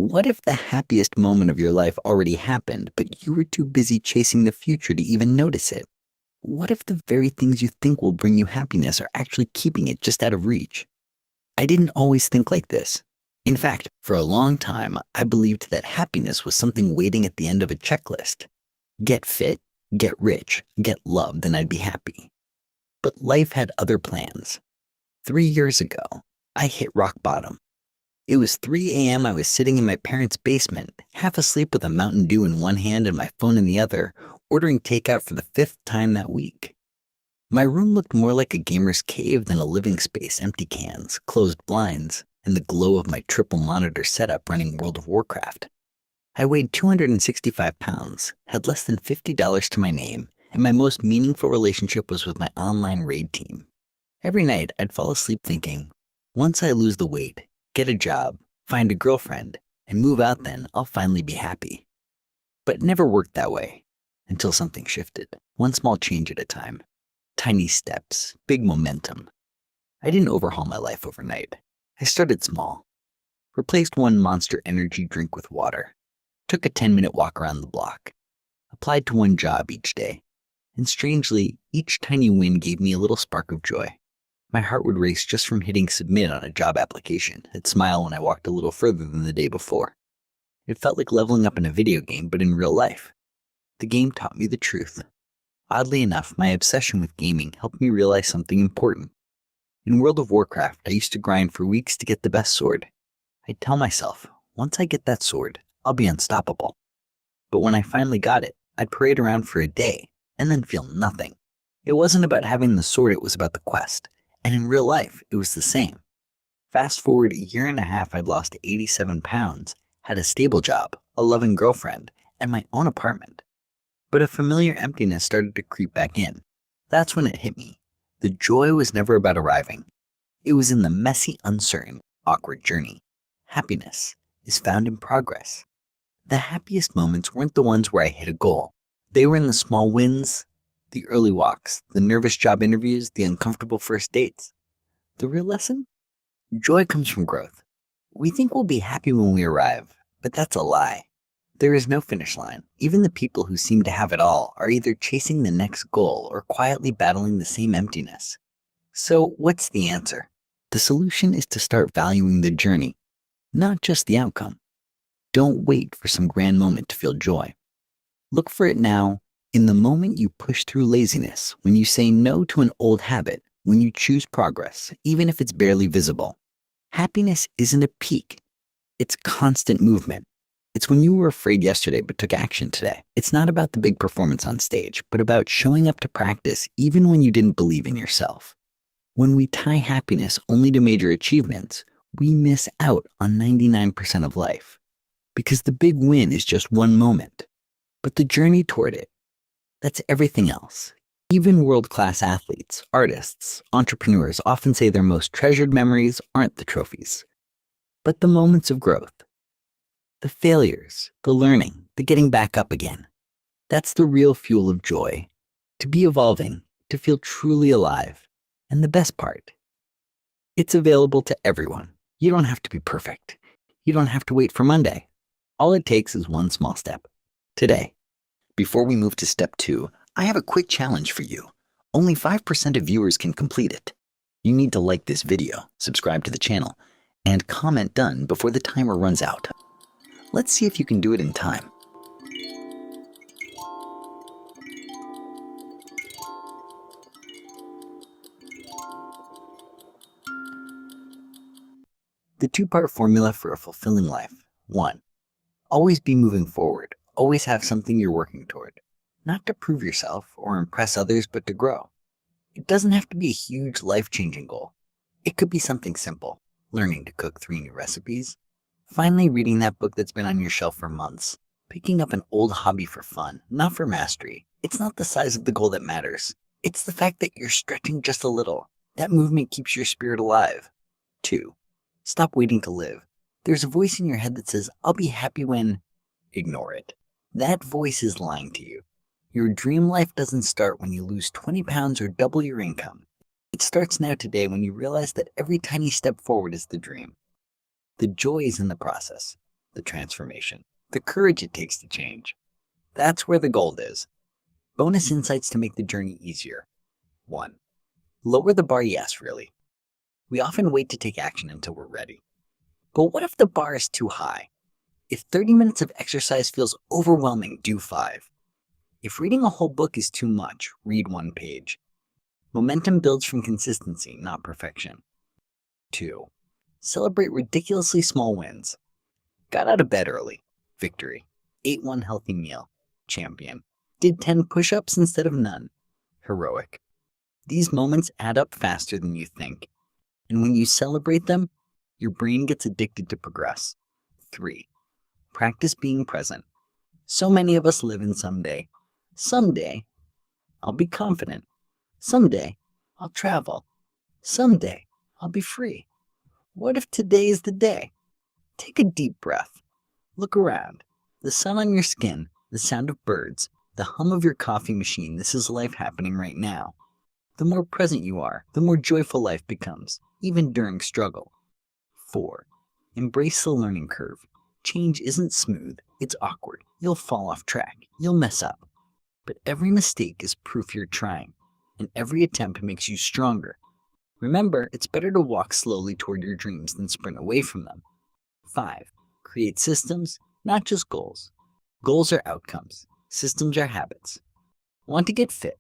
What if the happiest moment of your life already happened, but you were too busy chasing the future to even notice it? What if the very things you think will bring you happiness are actually keeping it just out of reach? I didn't always think like this. In fact, for a long time, I believed that happiness was something waiting at the end of a checklist. Get fit, get rich, get loved, and I'd be happy. But life had other plans. 3 years ago, I hit rock bottom. It was 3 a.m. I was sitting in my parents' basement, half asleep with a Mountain Dew in one hand and my phone in the other, ordering takeout for the fifth time that week. My room looked more like a gamer's cave than a living space, empty cans, closed blinds, and the glow of my triple monitor setup running World of Warcraft. I weighed 265 pounds, had less than $50 to my name, and my most meaningful relationship was with my online raid team. Every night, I'd fall asleep thinking, once I lose the weight, get a job, find a girlfriend, and move out, then I'll finally be happy. But it never worked that way, until something shifted, one small change at a time. Tiny steps, big momentum. I didn't overhaul my life overnight. I started small. Replaced one Monster energy drink with water. Took a 10-minute walk around the block. Applied to one job each day. And strangely, each tiny win gave me a little spark of joy. My heart would race just from hitting submit on a job application. It'd smile when I walked a little further than the day before. It felt like leveling up in a video game, but in real life. The game taught me the truth. Oddly enough, my obsession with gaming helped me realize something important. In World of Warcraft, I used to grind for weeks to get the best sword. I'd tell myself, once I get that sword, I'll be unstoppable. But when I finally got it, I'd parade around for a day and then feel nothing. It wasn't about having the sword, it was about the quest. And in real life, it was the same. Fast forward a year and a half, I'd lost 87 pounds, had a stable job, a loving girlfriend, and my own apartment. But a familiar emptiness started to creep back in. That's when it hit me. The joy was never about arriving. It was in the messy, uncertain, awkward journey. Happiness is found in progress. The happiest moments weren't the ones where I hit a goal. They were in the small wins, the early walks, the nervous job interviews, the uncomfortable first dates. The real lesson? Joy comes from growth. We think we'll be happy when we arrive, but that's a lie. There is no finish line. Even the people who seem to have it all are either chasing the next goal or quietly battling the same emptiness. So what's the answer? The solution is to start valuing the journey, not just the outcome. Don't wait for some grand moment to feel joy. Look for it now, in the moment you push through laziness, when you say no to an old habit, when you choose progress, even if it's barely visible. Happiness isn't a peak. It's constant movement. It's when you were afraid yesterday but took action today. It's not about the big performance on stage, but about showing up to practice even when you didn't believe in yourself. When we tie happiness only to major achievements, we miss out on 99% of life. Because the big win is just one moment, but the journey toward it, that's everything else. Even world-class athletes, artists, entrepreneurs often say their most treasured memories aren't the trophies, but the moments of growth. The failures, the learning, the getting back up again. That's the real fuel of joy. To be evolving, to feel truly alive. And the best part, it's available to everyone. You don't have to be perfect. You don't have to wait for Monday. All it takes is one small step. Today. Before we move to step 2, I have a quick challenge for you. Only 5% of viewers can complete it. You need to like this video, subscribe to the channel, and comment done before the timer runs out. Let's see if you can do it in time. The 2-part formula for a fulfilling life. 1. Always be moving forward. Always have something you're working toward. Not to prove yourself or impress others, but to grow. It doesn't have to be a huge, life-changing goal. It could be something simple. Learning to cook 3 new recipes. Finally reading that book that's been on your shelf for months. Picking up an old hobby for fun, not for mastery. It's not the size of the goal that matters. It's the fact that you're stretching just a little. That movement keeps your spirit alive. 2. Stop waiting to live. There's a voice in your head that says, I'll be happy when... Ignore it. That voice is lying to you. Your dream life doesn't start when you lose 20 pounds or double your income. It starts now today when you realize that every tiny step forward is the dream. The joy is in the process. the transformation, the courage it takes to change. That's where the gold is. Bonus insights to make the journey easier. 1. Lower the bar, yes, really. We often wait to take action until we're ready. But what if the bar is too high? If 30 minutes of exercise feels overwhelming, do 5. If reading a whole book is too much, read 1 page. Momentum builds from consistency, not perfection. 2. Celebrate ridiculously small wins. Got out of bed early. Victory. Ate 1 healthy meal. Champion. Did 10 push-ups instead of none. Heroic. These moments add up faster than you think. And when you celebrate them, your brain gets addicted to progress. 3. Practice being present. So many of us live in someday. Someday, I'll be confident. Someday, I'll travel. Someday, I'll be free. What if today is the day? Take a deep breath. Look around. The sun on your skin, the sound of birds, the hum of your coffee machine. This is life happening right now. The more present you are, the more joyful life becomes, even during struggle. 4. Embrace the learning curve. Change isn't smooth, it's awkward. You'll fall off track, you'll mess up. But every mistake is proof you're trying, and every attempt makes you stronger. Remember, it's better to walk slowly toward your dreams than sprint away from them. 5. Create systems, not just goals. Goals are outcomes. Systems are habits. Want to get fit?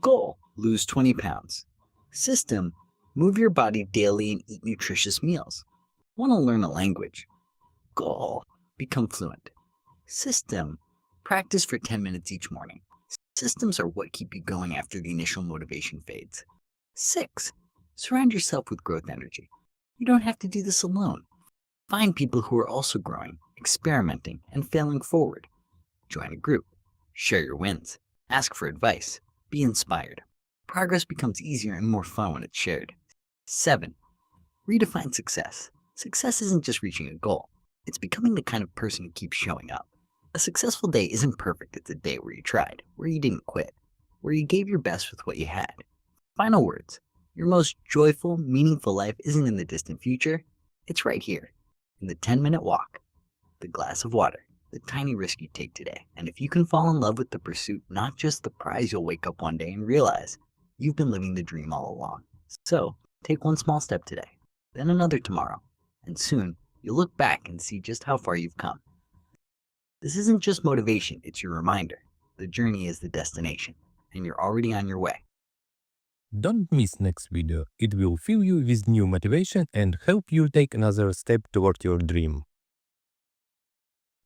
Goal, lose 20 pounds. System, move your body daily and eat nutritious meals. Want to learn a language? Goal, become fluent. System, practice for 10 minutes each morning. Systems are what keep you going after the initial motivation fades. 6. Surround yourself with growth energy. You don't have to do this alone. Find people who are also growing, experimenting, and failing forward. Join a group. Share your wins. Ask for advice. Be inspired. Progress becomes easier and more fun when it's shared. 7. Redefine success. Success isn't just reaching a goal. It's becoming the kind of person who keeps showing up. A successful day isn't perfect. It's a day where you tried, where you didn't quit, where you gave your best with what you had. Final words. Your most joyful, meaningful life isn't in the distant future. It's right here, in the 10-minute walk, the glass of water, the tiny risk you take today. And if you can fall in love with the pursuit, not just the prize, you'll wake up one day and realize you've been living the dream all along. So take one small step today, then another tomorrow, and soon you'll look back and see just how far you've come. This isn't just motivation, it's your reminder. The journey is the destination, and you're already on your way. Don't miss next video. It will fill you with new motivation and help you take another step toward your dream.